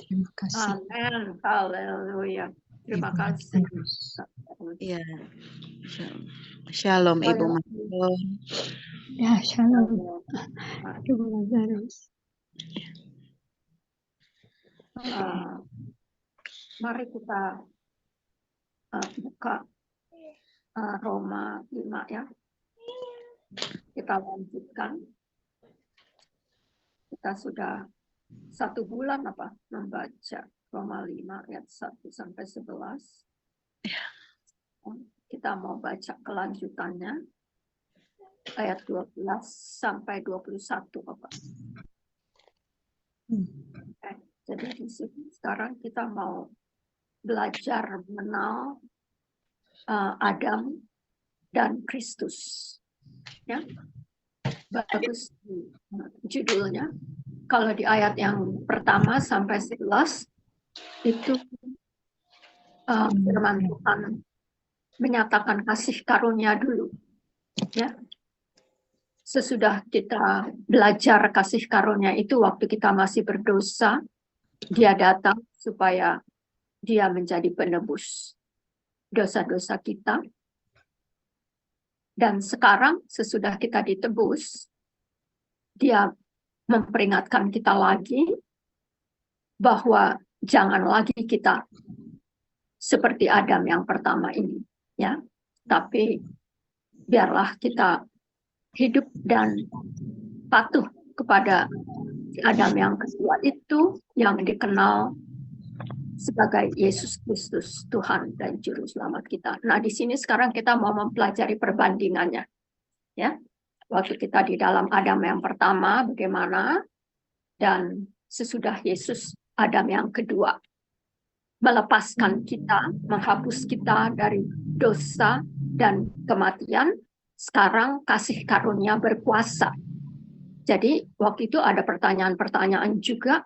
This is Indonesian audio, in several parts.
Terima kasih. Amin. Haleluya. Terima kasih. Ya, Shalom Ibu Maron. Ya, shalom. Ibu Lazarus. Mari kita buka Roma 5 ya. Kita lanjutkan. Kita sudah 1 bulan membaca Roma 5 ayat 1 sampai 11. Kita mau baca kelanjutannya ayat 12 sampai 21 Bapak. Jadi di sini sekarang kita mau belajar mengenal Adam dan Kristus. Ya. Bagus judulnya. Kalau di ayat yang pertama sampai 11 itu firman Tuhan menyatakan kasih karunia dulu. Ya. Sesudah kita belajar kasih karunia itu waktu kita masih berdosa, Dia datang supaya Dia menjadi penebus dosa-dosa kita. Dan sekarang sesudah kita ditebus, Dia memperingatkan kita lagi bahwa jangan lagi kita seperti Adam yang pertama ini, ya. Tapi biarlah kita hidup dan patuh kepada Adam yang kedua itu yang dikenal sebagai Yesus Kristus, Tuhan dan Juru Selamat kita. Nah, di sini sekarang kita mau mempelajari perbandingannya. Ya. Waktu kita di dalam Adam yang pertama bagaimana, dan sesudah Yesus Adam yang kedua. Melepaskan kita, menghapus kita dari dosa dan kematian. Sekarang kasih karunia berkuasa. Jadi waktu itu ada pertanyaan-pertanyaan juga,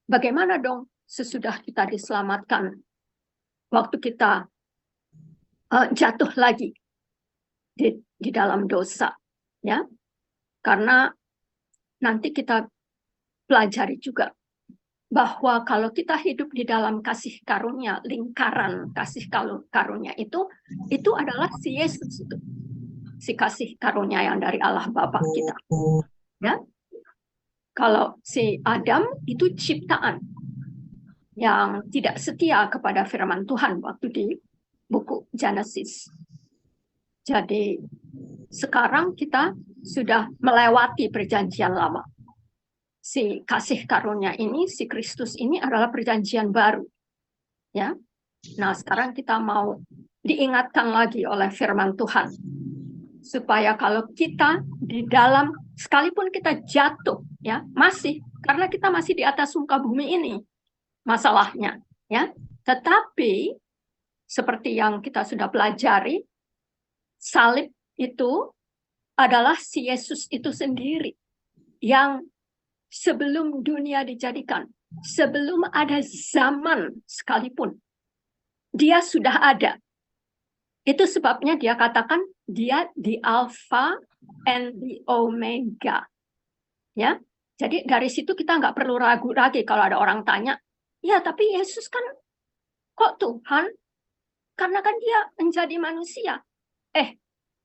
bagaimana dong sesudah kita diselamatkan, waktu kita jatuh lagi di dalam dosa, ya? Karena nanti kita pelajari juga bahwa kalau kita hidup di dalam kasih karunia, lingkaran kasih karunia itu adalah si Yesus itu. Si kasih karunia yang dari Allah Bapa kita. Ya. Kalau si Adam itu ciptaan yang tidak setia kepada firman Tuhan waktu di buku Genesis. Jadi sekarang kita sudah melewati perjanjian lama. Si kasih karunia ini, si Kristus ini adalah perjanjian baru. Ya. Nah, sekarang kita mau diingatkan lagi oleh firman Tuhan. Supaya kalau kita di dalam, sekalipun kita jatuh, ya karena kita masih di atas muka bumi ini masalahnya, ya. Tetapi seperti yang kita sudah pelajari, salib itu adalah si Yesus itu sendiri yang sebelum dunia dijadikan, sebelum ada zaman sekalipun, Dia sudah ada. Itu sebabnya Dia katakan Dia di Alpha and the Omega. Ya, jadi dari situ kita nggak perlu ragu lagi kalau ada orang tanya, ya tapi Yesus kan kok Tuhan? Karena kan Dia menjadi manusia.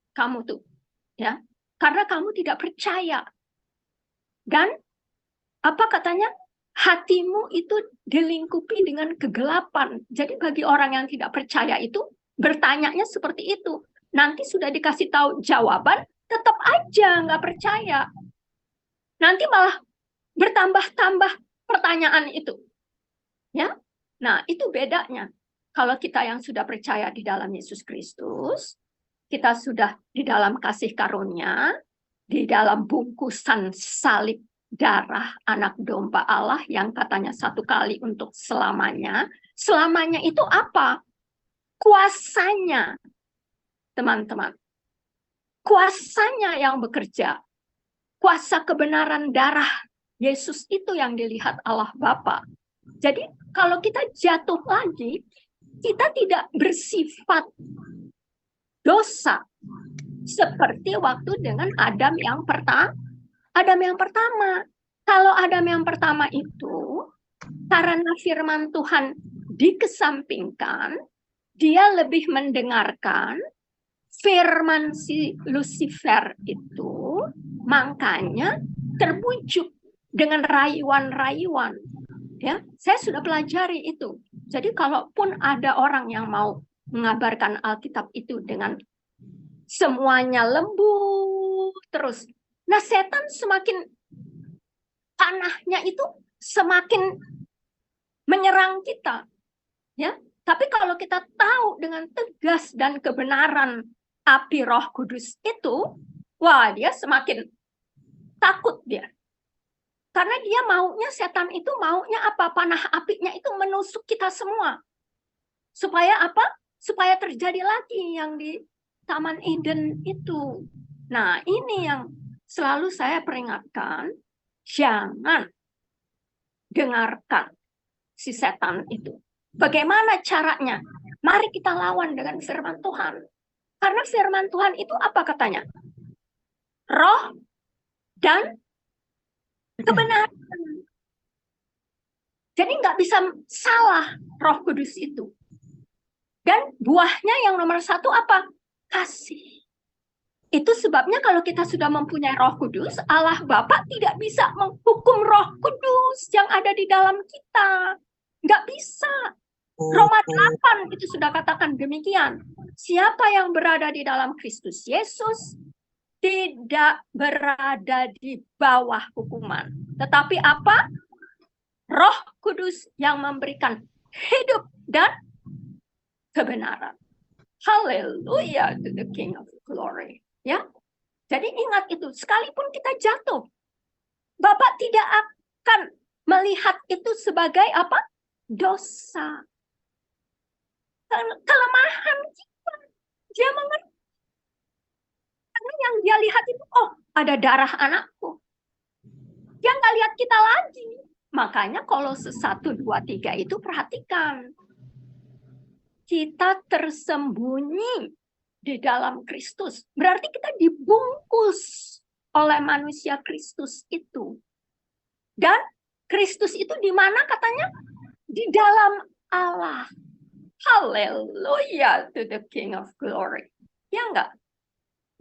Kamu tuh, ya, karena kamu tidak percaya. Dan apa katanya? Hatimu itu dilingkupi dengan kegelapan. Jadi bagi orang yang tidak percaya itu bertanyanya seperti itu. Nanti sudah dikasih tahu jawaban, tetap aja nggak percaya. Nanti malah bertambah-tambah pertanyaan itu. Ya, nah itu bedanya. Kalau kita yang sudah percaya di dalam Yesus Kristus, kita sudah di dalam kasih karunia, di dalam bungkusan salib darah anak domba Allah yang katanya satu kali untuk selamanya. Selamanya itu apa? Kuasanya, teman-teman. Kuasanya yang bekerja. Kuasa kebenaran darah Yesus itu yang dilihat Allah Bapa. Jadi kalau kita jatuh lagi, kita tidak bersifat dosa seperti waktu dengan Adam yang pertama. Kalau Adam yang pertama itu karena firman Tuhan dikesampingkan, dia lebih mendengarkan firman si Lucifer itu, makanya terbujuk dengan rayuan-rayuan. Ya, saya sudah pelajari itu. Jadi kalaupun ada orang yang mau mengabarkan Alkitab itu dengan semuanya lembut terus, nah setan semakin panahnya itu semakin menyerang kita, ya. Tapi kalau kita tahu dengan tegas dan kebenaran api Roh Kudus itu, wah, dia semakin takut dia. Karena dia maunya, setan itu maunya apa? Panah apinya itu menusuk kita semua. Supaya apa? Supaya terjadi lagi yang di Taman Eden itu. Nah, ini yang selalu saya peringatkan, jangan dengarkan si setan itu. Bagaimana caranya? Mari kita lawan dengan firman Tuhan. Karena firman Tuhan itu apa katanya? Roh dan kebenaran. Jadi nggak bisa salah Roh Kudus itu. Dan buahnya yang nomor 1 apa? Kasih. Itu sebabnya kalau kita sudah mempunyai Roh Kudus, Allah Bapa tidak bisa menghukum Roh Kudus yang ada di dalam kita. Nggak bisa. Roma 8 itu sudah katakan demikian. Siapa yang berada di dalam Kristus Yesus tidak berada di bawah hukuman. Tetapi apa? Roh Kudus yang memberikan hidup dan kebenaran. Haleluya to the King of Glory. Ya, jadi ingat itu. Sekalipun kita jatuh, Bapak tidak akan melihat itu sebagai apa? Dosa. Kelemahan kita. Dia mengerti. Karena yang dia lihat itu, oh, ada darah anakku. Dia nggak lihat kita lagi. Makanya Kolose 1, 2, 3 itu perhatikan. Kita tersembunyi di dalam Kristus. Berarti kita dibungkus oleh manusia Kristus itu. Dan Kristus itu di mana katanya? Di dalam Allah. Haleluya to the King of Glory. Ya enggak?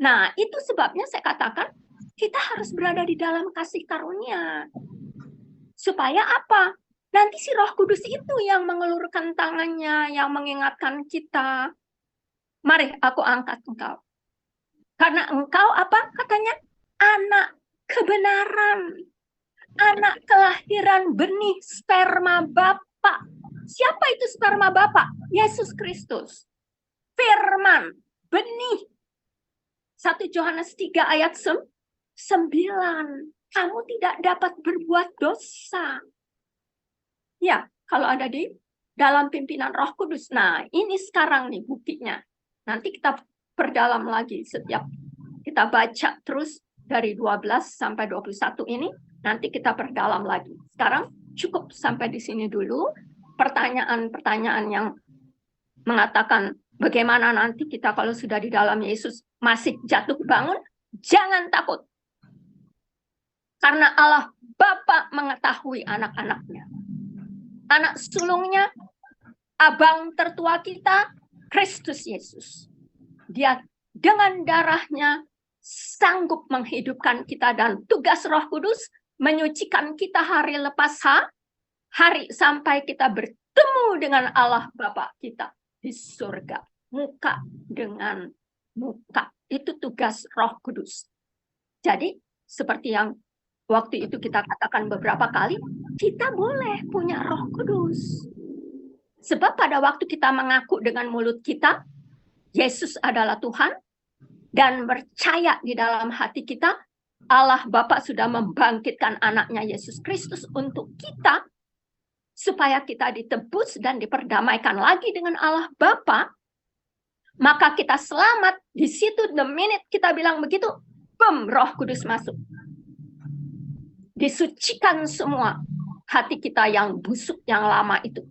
Nah, itu sebabnya saya katakan kita harus berada di dalam kasih karunia. Supaya apa? Nanti si Roh Kudus itu yang mengelurkan tangannya, yang mengingatkan kita. Mari aku angkat engkau. Karena engkau apa katanya? Anak kebenaran. Anak kelahiran benih sperma Bapa. Siapa itu sperma Bapa? Yesus Kristus. Firman, benih. 1 Yohanes 3 ayat 9. Kamu tidak dapat berbuat dosa. Ya, kalau ada di dalam pimpinan Roh Kudus. Nah, ini sekarang nih buktinya. Nanti kita perdalam lagi setiap kita baca terus dari 12 sampai 21 ini. Nanti kita perdalam lagi. Sekarang cukup sampai di sini dulu. Pertanyaan-pertanyaan yang mengatakan bagaimana nanti kita kalau sudah di dalam Yesus masih jatuh bangun, jangan takut. Karena Allah Bapa mengetahui anak-anaknya. Anak sulungnya, abang tertua kita, Kristus Yesus. Dia dengan darahnya sanggup menghidupkan kita dan tugas Roh Kudus menyucikan kita hari lepas hari sampai kita bertemu dengan Allah Bapa kita di surga, muka dengan muka. Itu tugas Roh Kudus. Jadi seperti yang waktu itu kita katakan beberapa kali, kita boleh punya Roh Kudus. Sebab pada waktu kita mengaku dengan mulut kita, Yesus adalah Tuhan, dan percaya di dalam hati kita, Allah Bapa sudah membangkitkan anaknya Yesus Kristus untuk kita, supaya kita ditebus dan diperdamaikan lagi dengan Allah Bapa, maka kita selamat. Di situ the minute kita bilang begitu, bum, Roh Kudus masuk. Disucikan semua hati kita yang busuk, yang lama itu.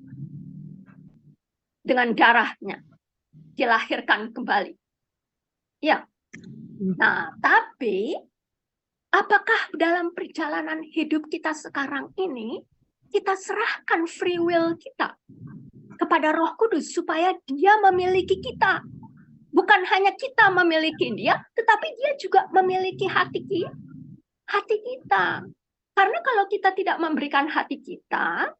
Dengan darahnya. Dilahirkan kembali. Ya. Nah, tapi apakah dalam perjalanan hidup kita sekarang ini, kita serahkan free will kita kepada Roh Kudus supaya Dia memiliki kita. Bukan hanya kita memiliki Dia, tetapi Dia juga memiliki hati kita. Karena kalau kita tidak memberikan hati kita,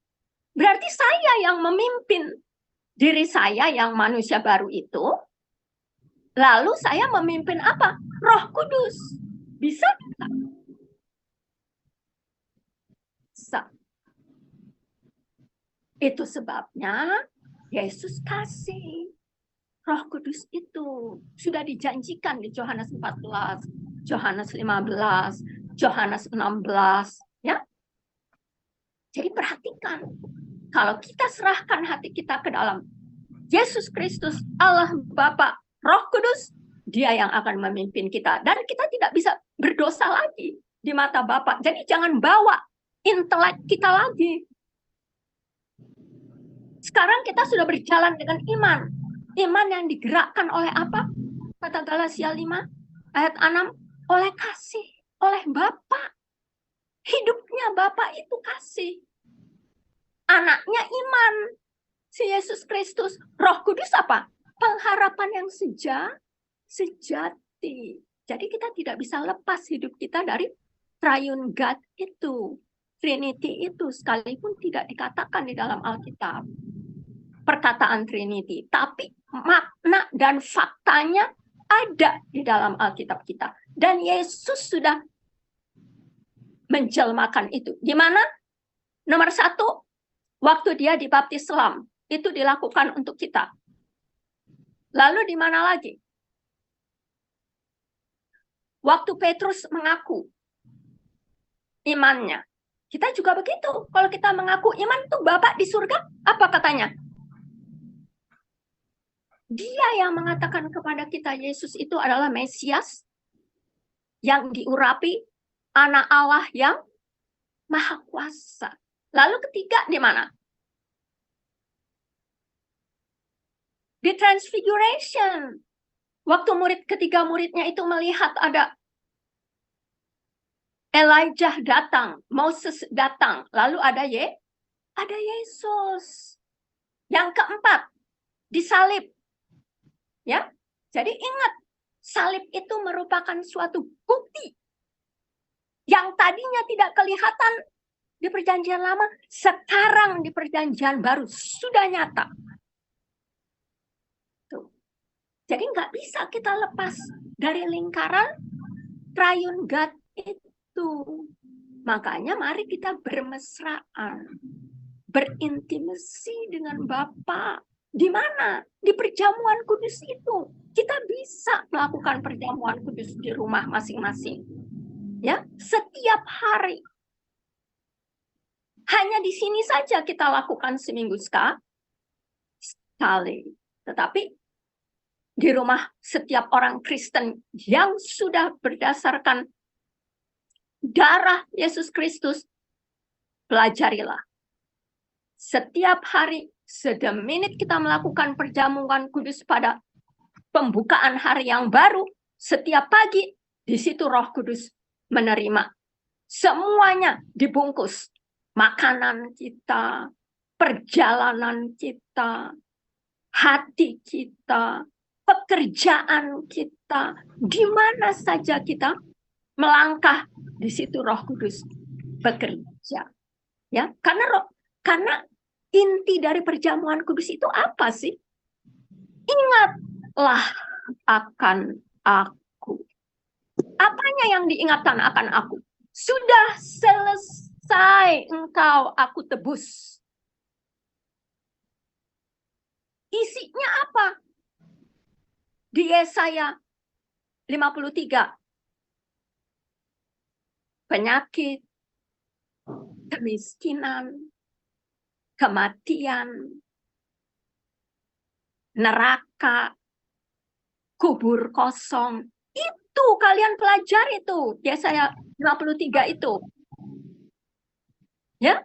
berarti saya yang memimpin diri saya yang manusia baru itu. Lalu saya memimpin apa? Roh Kudus. Bisa tidak? Bisa. Itu sebabnya Yesus kasih Roh Kudus itu. Sudah dijanjikan di Yohanes 14, Yohanes 15, Yohanes 16. Ya. Jadi perhatikan. Kalau kita serahkan hati kita ke dalam Yesus Kristus, Allah Bapa, Roh Kudus, Dia yang akan memimpin kita. Dan kita tidak bisa berdosa lagi di mata Bapa. Jadi jangan bawa intelek kita lagi. Sekarang kita sudah berjalan dengan iman. Iman yang digerakkan oleh apa? Kata Galatia 5 ayat 6, oleh kasih, oleh Bapa. Hidupnya Bapa itu kasih. Anaknya iman. Si Yesus Kristus. Roh Kudus apa? Pengharapan yang sejati. Jadi kita tidak bisa lepas hidup kita dari Triune God itu. Trinity itu sekalipun tidak dikatakan di dalam Alkitab. Perkataan Trinity. Tapi makna dan faktanya ada di dalam Alkitab kita. Dan Yesus sudah menjelmakan itu. Di mana? Nomor 1, waktu Dia dibaptis selam. Itu dilakukan untuk kita. Lalu di mana lagi? Waktu Petrus mengaku imannya. Kita juga begitu. Kalau kita mengaku iman itu Bapak di surga, apa katanya? Dia yang mengatakan kepada kita Yesus itu adalah Mesias yang diurapi, anak Allah yang Maha Kuasa. Lalu ketiga di mana? Di Transfiguration. Waktu ketiga muridnya itu melihat ada Elijah datang, Moses datang, lalu ada Yesus. Yang keempat, disalib. Ya, jadi ingat, salib itu merupakan suatu bukti yang tadinya tidak kelihatan di Perjanjian Lama, sekarang di Perjanjian Baru sudah nyata. Tuh. Jadi nggak bisa kita lepas dari lingkaran Triune God itu. Makanya mari kita bermesraan, berintimasi dengan Bapa. Di mana? Di perjamuan kudus itu. Kita bisa melakukan perjamuan kudus di rumah masing-masing. Ya, setiap hari. Hanya di sini saja kita lakukan seminggu sekali. Tetapi di rumah setiap orang Kristen yang sudah berdasarkan darah Yesus Kristus, pelajarilah. Setiap hari, sedeminit kita melakukan perjamuan kudus pada pembukaan hari yang baru, setiap pagi, di situ Roh Kudus menerima. Semuanya dibungkus. Makanan kita, perjalanan kita, hati kita, pekerjaan kita, di mana saja kita melangkah, di situ Roh Kudus bekerja. Ya, karena inti dari perjamuan kudus itu apa sih? Ingatlah akan aku. Apanya yang diingatkan akan aku? Sudah selesai engkau aku tebus. Isinya apa? Di Yesaya 53. Penyakit, kemiskinan, kematian, neraka, kubur kosong. Itu kalian pelajari itu. Yesaya 53 itu. Ya?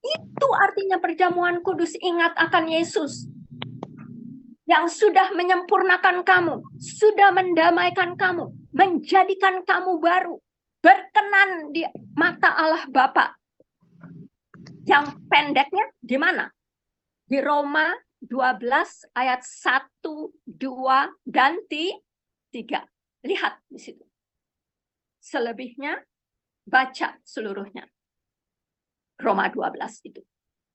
Itu artinya perjamuan kudus, ingat akan Yesus. Yang sudah menyempurnakan kamu, sudah mendamaikan kamu, menjadikan kamu baru, berkenan di mata Allah Bapa. Yang pendeknya di mana? Di Roma 12 ayat 1, 2, dan 3. Lihat di situ. Selebihnya baca seluruhnya. Roma 12 itu.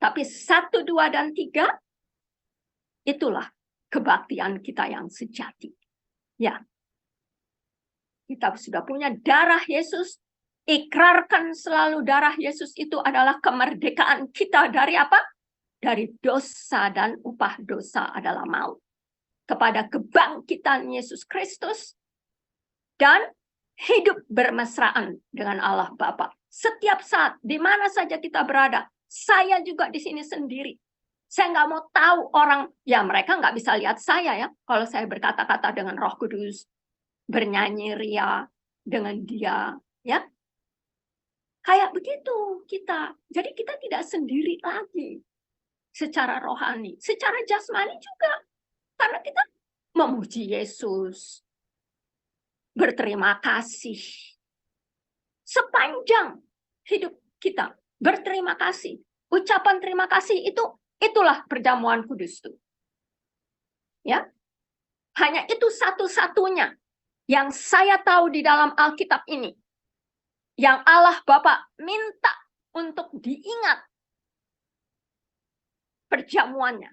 Tapi 1, 2, dan 3 itulah kebaktian kita yang sejati. Ya. Kita sudah punya darah Yesus. Ikrarkan selalu darah Yesus itu adalah kemerdekaan kita dari apa? Dari dosa, dan upah dosa adalah maut. Kepada kebangkitan Yesus Kristus dan hidup bermesraan dengan Allah Bapa. Setiap saat, di mana saja kita berada, saya juga di sini sendiri. Saya nggak mau tahu orang, ya mereka nggak bisa lihat saya ya. Kalau saya berkata-kata dengan Roh Kudus, bernyanyi ria dengan Dia, ya. Kayak begitu kita. Jadi kita tidak sendiri lagi. Secara rohani, secara jasmani juga. Karena kita memuji Yesus. Berterima kasih. Sepanjang hidup kita berterima kasih. Ucapan terima kasih itulah perjamuan kudus itu. Ya. Hanya itu satu-satunya yang saya tahu di dalam Alkitab ini. Yang Allah Bapa minta untuk diingat perjamuannya.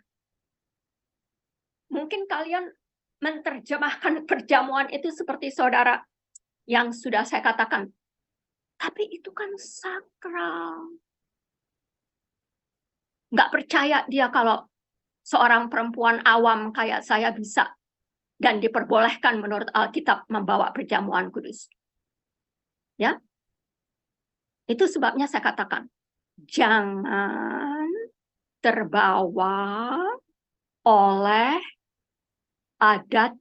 Mungkin kalian menerjemahkan perjamuan itu seperti saudara yang sudah saya katakan. Tapi itu kan sakral. Nggak percaya dia kalau seorang perempuan awam kayak saya bisa dan diperbolehkan menurut Alkitab membawa perjamuan kudus. Ya. Itu sebabnya saya katakan, jangan terbawa oleh adat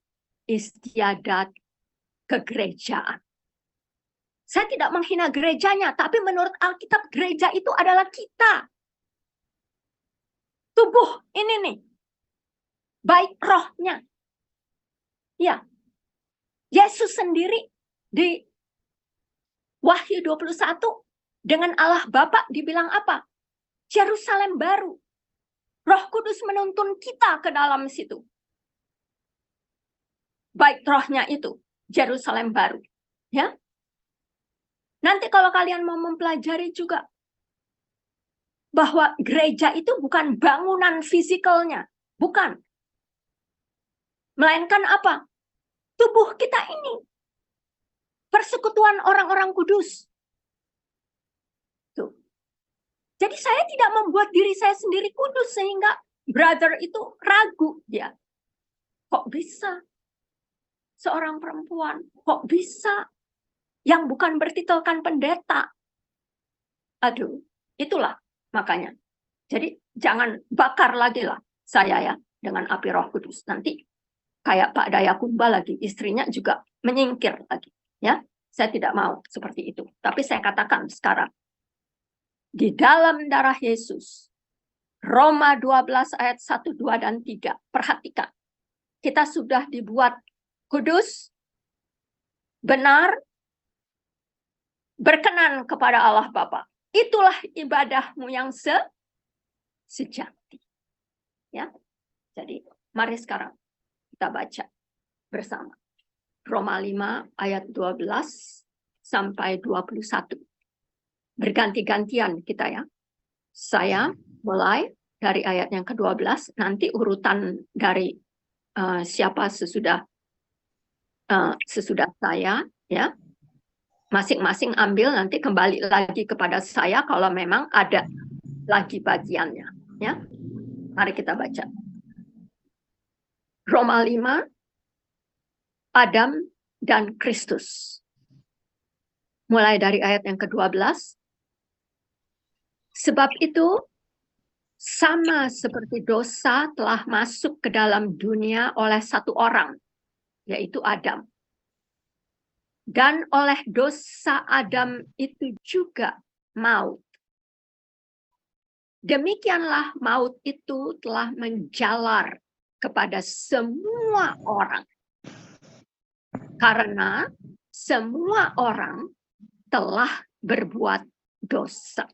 istiadat kegerejaan. Saya tidak menghina gerejanya, tapi menurut Alkitab gereja itu adalah kita. Tubuh ini nih. Baik rohnya. Ya. Yesus sendiri di Wahyu 21 dengan Allah Bapa dibilang apa? Yerusalem baru. Roh Kudus menuntun kita ke dalam situ. Baik rohnya itu, Yerusalem baru. Ya. Nanti kalau kalian mau mempelajari juga bahwa gereja itu bukan bangunan fisikalnya, bukan. Melainkan apa? Tubuh kita ini. Persekutuan orang-orang kudus. Tuh. Jadi saya tidak membuat diri saya sendiri kudus sehingga brother itu ragu dia. Kok bisa? Seorang perempuan, kok bisa? Yang bukan bertitelkan pendeta. Aduh, itulah makanya. Jadi jangan bakar lagi lah saya ya dengan api Roh Kudus. Nanti kayak Pak Dayakumba lagi, istrinya juga menyingkir lagi. Ya, saya tidak mau seperti itu. Tapi saya katakan sekarang, di dalam darah Yesus, Roma 12 ayat 1, 2, dan 3. Perhatikan, kita sudah dibuat kudus, benar, berkenan kepada Allah Bapa. Itulah ibadahmu yang sejati. Ya. Jadi, mari sekarang kita baca bersama. Roma 5 ayat 12 sampai 21. Berganti-gantian kita ya. Saya mulai dari ayat yang ke-12, nanti urutan dari siapa sesudah saya ya. Masing-masing ambil, nanti kembali lagi kepada saya kalau memang ada lagi bagiannya ya. Mari kita baca. Roma 5, Adam dan Kristus. Mulai dari ayat yang ke-12. Sebab itu, sama seperti dosa telah masuk ke dalam dunia oleh satu orang, yaitu Adam. Dan oleh dosa Adam itu juga maut. Demikianlah maut itu telah menjalar kepada semua orang. Karena semua orang telah berbuat dosa.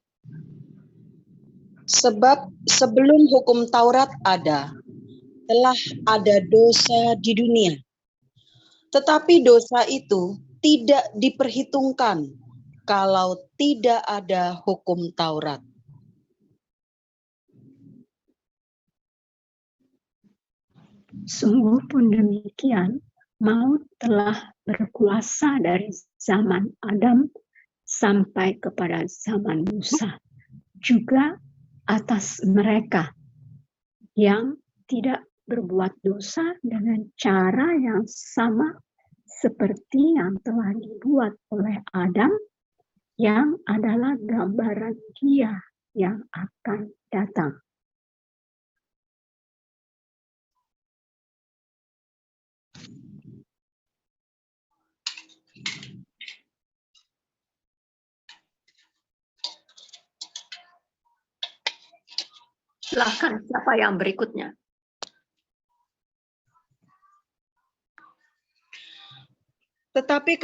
Sebab sebelum hukum Taurat ada, telah ada dosa di dunia. Tetapi dosa itu tidak diperhitungkan kalau tidak ada hukum Taurat. Sungguh pun demikian, maut telah berkuasa dari zaman Adam sampai kepada zaman Musa, juga atas mereka yang tidak berbuat dosa dengan cara yang sama seperti yang telah dibuat oleh Adam, yang adalah gambaran Dia yang akan datang. Silakan, siapa yang berikutnya? Tetapi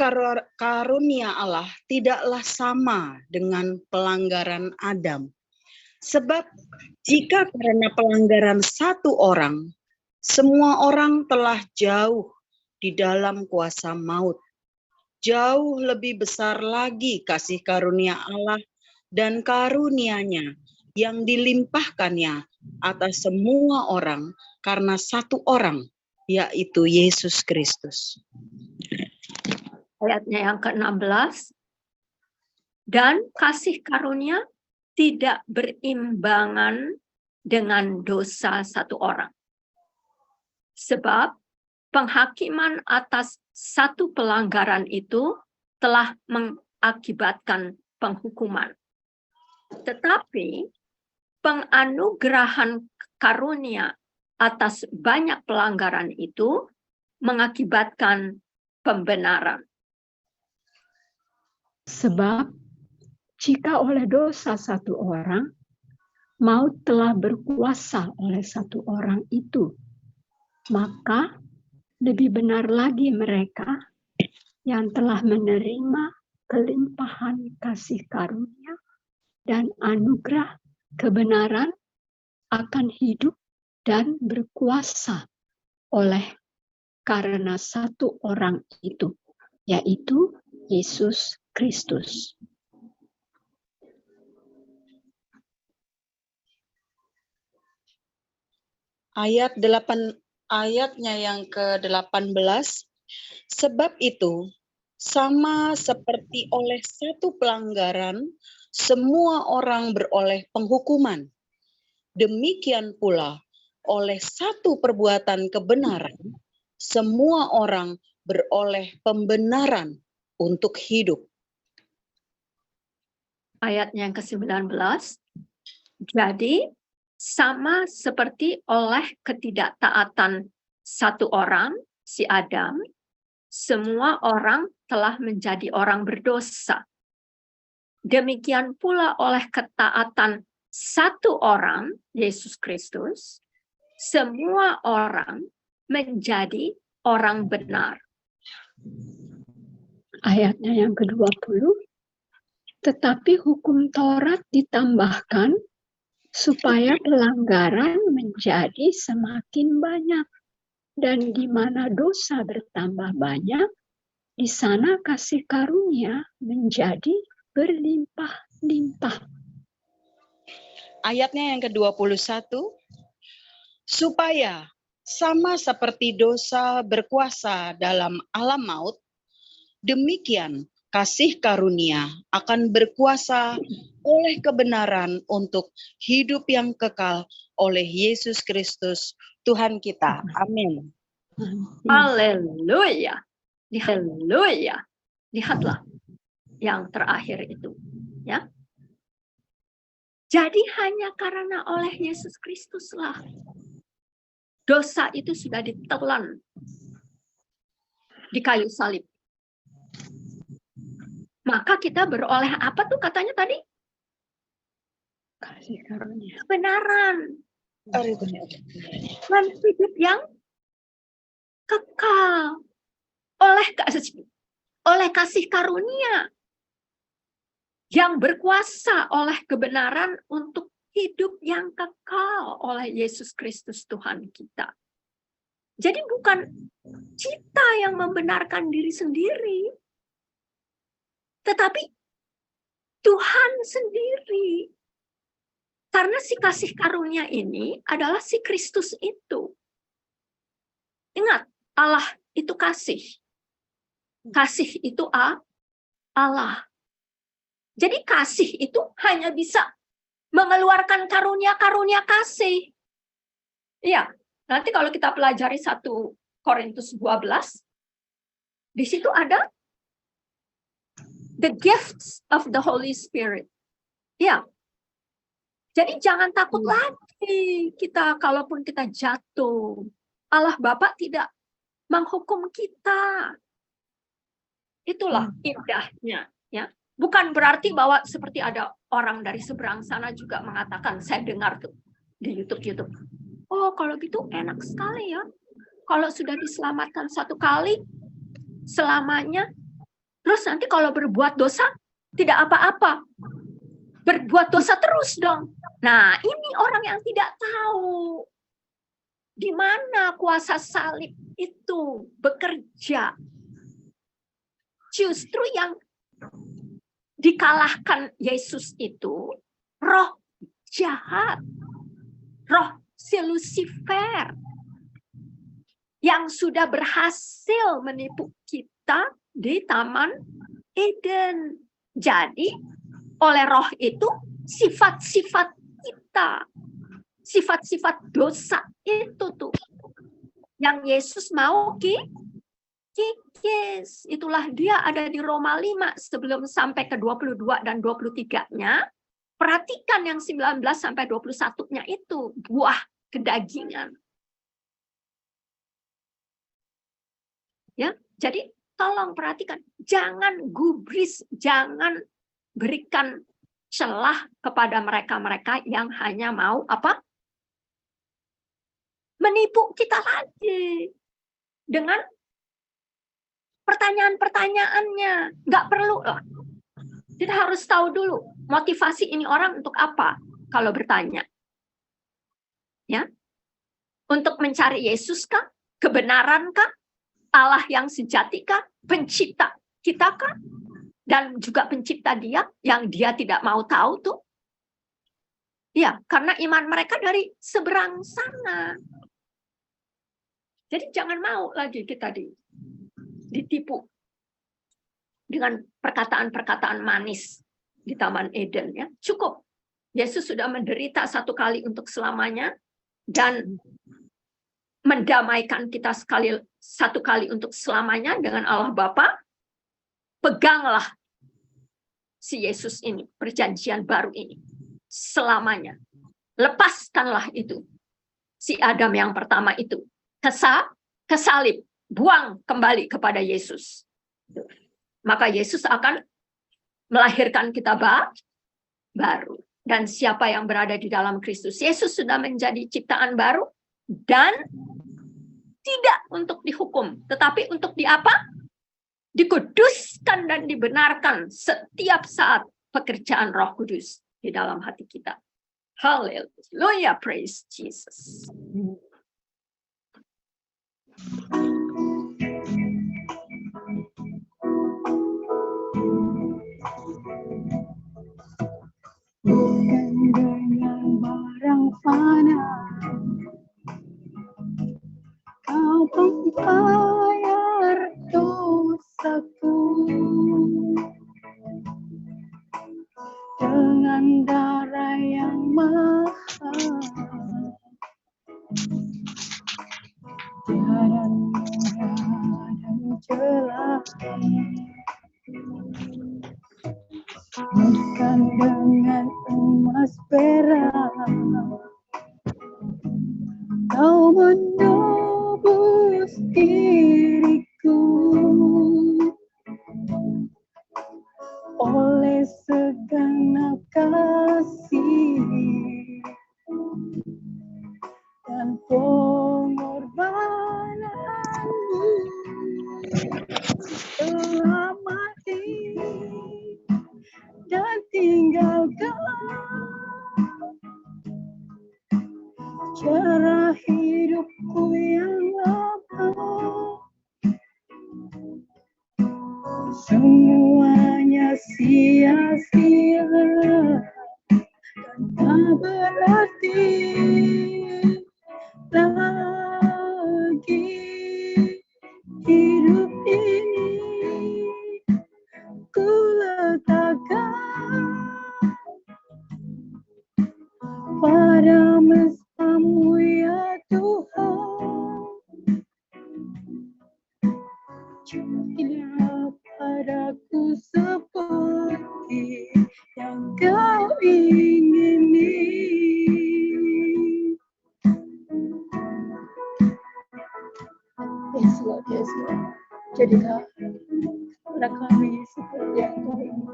karunia Allah tidaklah sama dengan pelanggaran Adam. Sebab jika karena pelanggaran satu orang, semua orang telah jauh di dalam kuasa maut, jauh lebih besar lagi kasih karunia Allah dan karunia-Nya yang dilimpahkannya atas semua orang karena satu orang, yaitu Yesus Kristus. Ayatnya yang ke-16. Dan kasih karunia tidak berimbangan dengan dosa satu orang. Sebab penghakiman atas satu pelanggaran itu telah mengakibatkan penghukuman. Tetapi penganugerahan karunia atas banyak pelanggaran itu mengakibatkan pembenaran. Sebab jika oleh dosa satu orang, maut telah berkuasa oleh satu orang itu, maka lebih benar lagi mereka yang telah menerima kelimpahan kasih karunia dan anugerah kebenaran akan hidup dan berkuasa oleh karena satu orang itu, yaitu Yesus Kristus. Ayatnya yang ke-18, sebab itu sama seperti oleh satu pelanggaran semua orang beroleh penghukuman, demikian pula oleh satu perbuatan kebenaran semua orang beroleh pembenaran untuk hidup. Ayatnya yang ke-19. Jadi sama seperti oleh ketidaktaatan satu orang, si Adam, semua orang telah menjadi orang berdosa. Demikian pula oleh ketaatan satu orang, Yesus Kristus, semua orang menjadi orang benar. Ayatnya yang ke-20, tetapi hukum Taurat ditambahkan supaya pelanggaran menjadi semakin banyak. Dan di mana dosa bertambah banyak, di sana kasih karunia menjadi berlimpah-limpah. Ayatnya yang ke-21, supaya sama seperti dosa berkuasa dalam alam maut, demikian kasih karunia akan berkuasa oleh kebenaran untuk hidup yang kekal oleh Yesus Kristus Tuhan kita. Amin. Haleluya. Haleluya. Lihatlah yang terakhir itu, ya. Jadi hanya karena oleh Yesus Kristuslah dosa itu sudah ditelan di kayu salib. Maka kita beroleh apa tuh katanya tadi? Kasih karunia. Kebenaran. Dan hidup yang kekal. Oleh kasih karunia yang berkuasa oleh kebenaran untuk hidup yang kekal oleh Yesus Kristus Tuhan kita. Jadi bukan kita yang membenarkan diri sendiri, tetapi Tuhan sendiri. Karena si kasih karunia ini adalah si Kristus itu. Ingat, Allah itu kasih. Kasih itu Allah. Jadi kasih itu hanya bisa mengeluarkan karunia-karunia kasih. Iya, nanti kalau kita pelajari 1 Korintus 12, di situ ada the gifts of the Holy Spirit. Ya. Jadi jangan takut lagi kita kalaupun kita jatuh. Allah Bapa tidak menghukum kita. Itulah indahnya, ya. Bukan berarti bahwa seperti ada orang dari seberang sana juga mengatakan, saya dengar tuh di YouTube. Oh, kalau gitu enak sekali ya. Kalau sudah diselamatkan 1 kali selamanya, terus nanti kalau berbuat dosa, tidak apa-apa. Berbuat dosa terus dong. Nah, ini orang yang tidak tahu di mana kuasa salib itu bekerja. Justru yang dikalahkan Yesus itu roh jahat. Roh si Lucifer yang sudah berhasil menipu kita di Taman Eden. Jadi, oleh roh itu, sifat-sifat kita, sifat-sifat dosa itu tuh, yang Yesus mau kikis. Itulah dia ada di Roma 5, sebelum sampai ke 22 dan 23-nya, perhatikan yang 19 sampai 21-nya itu, buah kedagingan. Ya, jadi tolong perhatikan, jangan gubris, jangan berikan celah kepada mereka-mereka yang hanya mau apa? Menipu kita lagi dengan pertanyaan-pertanyaannya. Nggak perlu lah. Kita harus tahu dulu motivasi ini orang untuk apa kalau bertanya. Ya, untuk mencari Yesus kah? Kebenaran kah? Allah yang sejati kah? Pencipta kita kah? Dan juga pencipta dia yang dia tidak mau tahu tuh. Ya, karena iman mereka dari seberang sana. Jadi jangan mau lagi kita ditipu dengan perkataan-perkataan manis di Taman Eden, ya. Cukup. Yesus sudah menderita 1 kali untuk selamanya dan mendamaikan kita 1 kali untuk selamanya dengan Allah Bapa. Peganglah si Yesus ini, perjanjian baru ini, selamanya. Lepaskanlah itu, si Adam yang pertama itu, kesalib, buang kembali kepada Yesus. Maka Yesus akan melahirkan kita baru. Dan siapa yang berada di dalam Kristus Yesus sudah menjadi ciptaan baru, dan tidak untuk dihukum, tetapi untuk dikuduskan dan dibenarkan setiap saat pekerjaan Roh Kudus di dalam hati kita. Haleluya, praise Jesus. Bukan dengan barang fana kau membayar dosaku, dengan darah yang mahal, tiada murah dan jelas. Bukan dengan emas perak kau menebus diriku, oleh segenap kasih dan pengorbananmu telah mati dan tinggalkan cara hidupku yang lama, semuanya sia-sia dan tak berarti lagi. Hidup ini ku letakkan pada mesra-Mu ya Tuhan. Jadilah padaku seperti yang Kau ingini. Yes Lord, yes Lord. Jadilah pada kami seperti yang Kau ingini.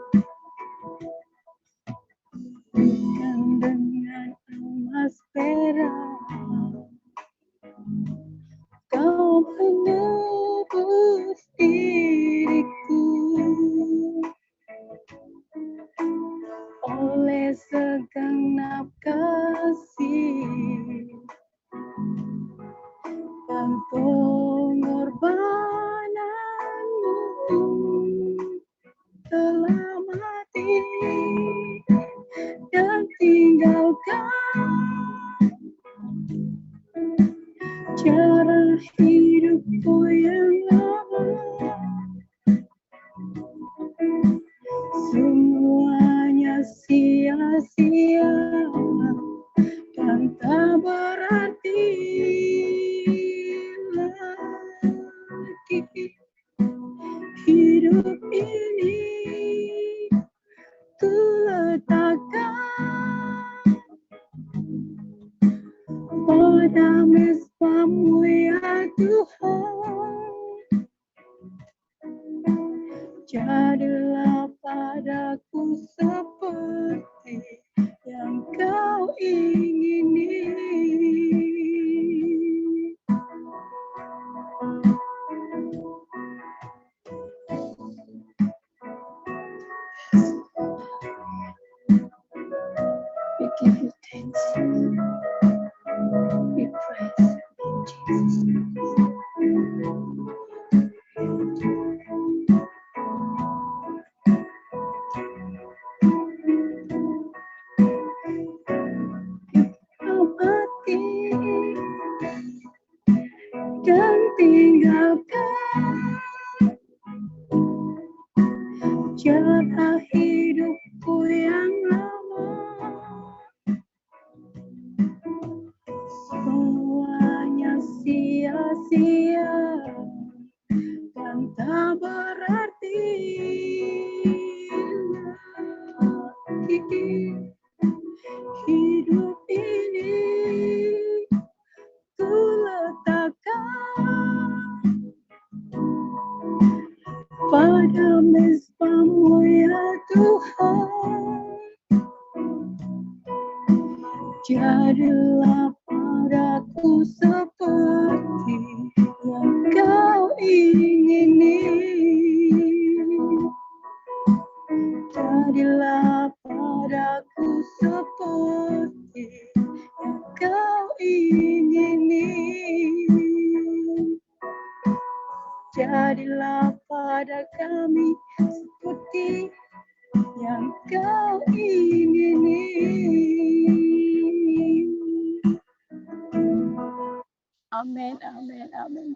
Bukan dengan emas perak Kau menebus diriku, oleh segenap kasih dan pengorbananmu telah mati dan tinggalkan cara hidupku yang lama. Semuanya sia-sia dan tak berarti lagi. Hidup ini ku letakkan pada mesra-Mu ya Tuhan. Jadilah padaku seperti yang Kau ingini. We give You thanks. We praise in Jesus' name. Kau mati dan tinggalkan cara hidupku yang lama. Semuanya sia-sia dan tak berarti lagi. Hidup ini ku letakkan pada mesra-Mu ya Tuhan. Jadilah padaku seperti yang Kau ingini. Jadilah padaku seperti yang Kau ingini. Jadilah pada kami seperti yang Kau ingini. Amin, amin, amin.